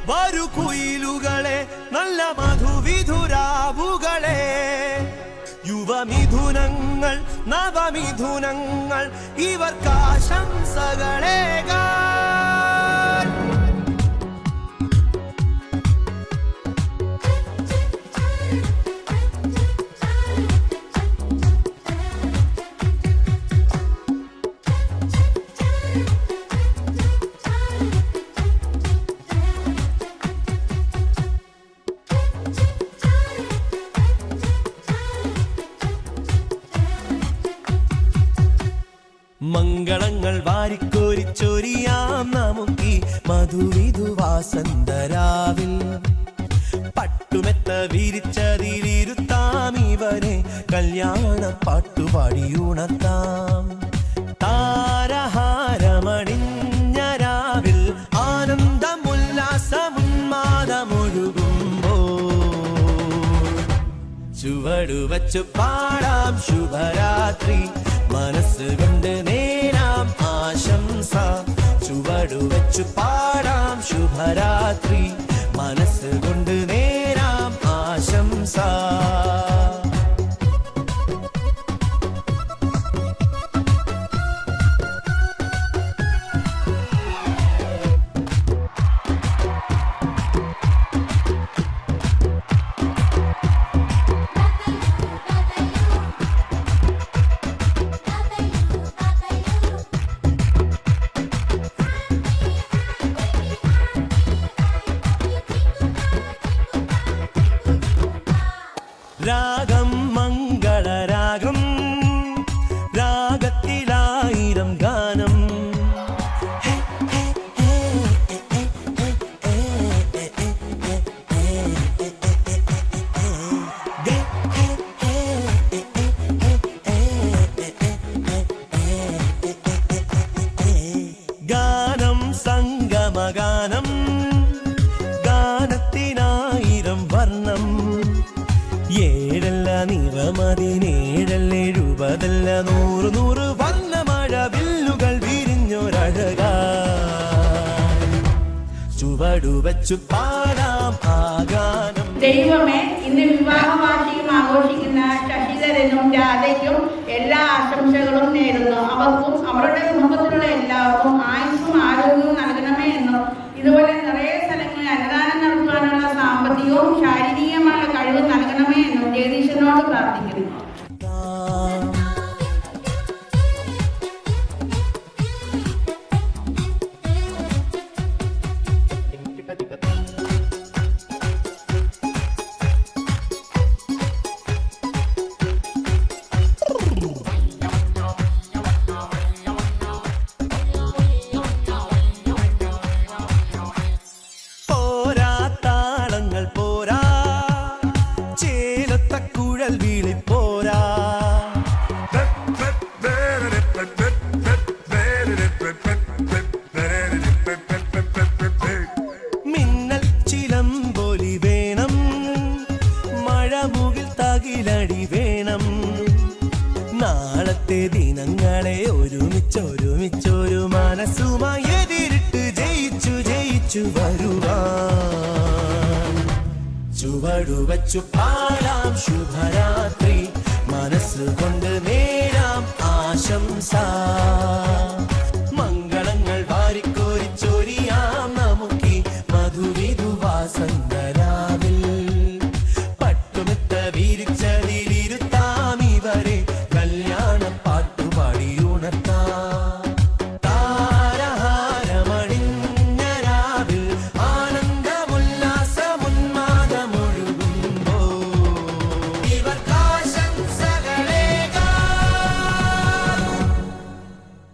വരു കുയിലുകളെ നല്ല മധുവിധുരാവുകളെ യുവമിഥുനങ്ങൾ നവമിഥുനങ്ങൾ ഇവർക്കാശംസകളേകാൻ മംഗളങ്ങൾ വാരിക്കോരിച്ചൊരിയാം നമുക്കീ മധുവിധുവാസന്തരാവിൽ പട്ടുമെത്ത വിരിച്ചതിലിരുത്താം ഇവരെ കല്യാണ പാട്ടുപാടിയുണർത്താം താരഹാരമണിഞ്ഞരാവിൽ ആനന്ദമുല്ലാസമുന്മാദമൊഴുകുമ്പോൾ ചുവടുവച്ചു പാടാം ശുഭരാത്രി മനസ്സുകൊണ്ട് നേരാം ആശംസ ചുവടുവച്ചു പാടാം ശുഭരാത്രി മനസ്സുകൊണ്ട് നേരാം ആശംസ രാഗം മംഗളരാഗം രാഗത്തിലായിരം ഗാനം ഗാനം സംഗമഗാനം ഗാനത്തിനായിരം വർണ്ണം ഏഴല്ല നിറമതിനേഴല്ല 100 വർണ്ണമഴ വില്ലുകൾ വിരിഞ്ഞൊരഴക ചുവടുവച്ചു പാടാം ആഗാനം. ദൈവമേ, ഇന്ന് വിവാഹവാർഷികം ആഘോഷിക്കുന്ന ശശിധരനും രാധയ്ക്കും എല്ലാ ആശംസകളും നേരുന്നു. അവർക്കും അവരുടെ കുടുംബത്തിലുള്ള എല്ലാവർക്കും ആയുസ്സും ആരോഗ്യവും നൽകണമേ എന്നും ഇതുപോലെ നിറയെ സ്ഥലങ്ങളിൽ അന്നദാനം നടത്തുവാനുള്ള സാമ്പത്തികവും ശാരീരികമായ കഴിവ് നൽകണമേ എന്നും ജഗദീശനോട് പ്രാർത്ഥിക്കുന്നു. മിന്നൽ ചിലമ്പൊലി വേണം, മഴമുകിൽ തകിലടി വേണം, നാളത്തെ ദിനങ്ങളെ ഒരുമിച്ചൊരു മനസ്സുമായി എതിരിട്ട് ജയിച്ചു വരുവാൻ ചുവടുവച്ചു പാടാം ശുഭരാത്രി മനസ്സുകൊണ്ട് നേരാം ആശംസ.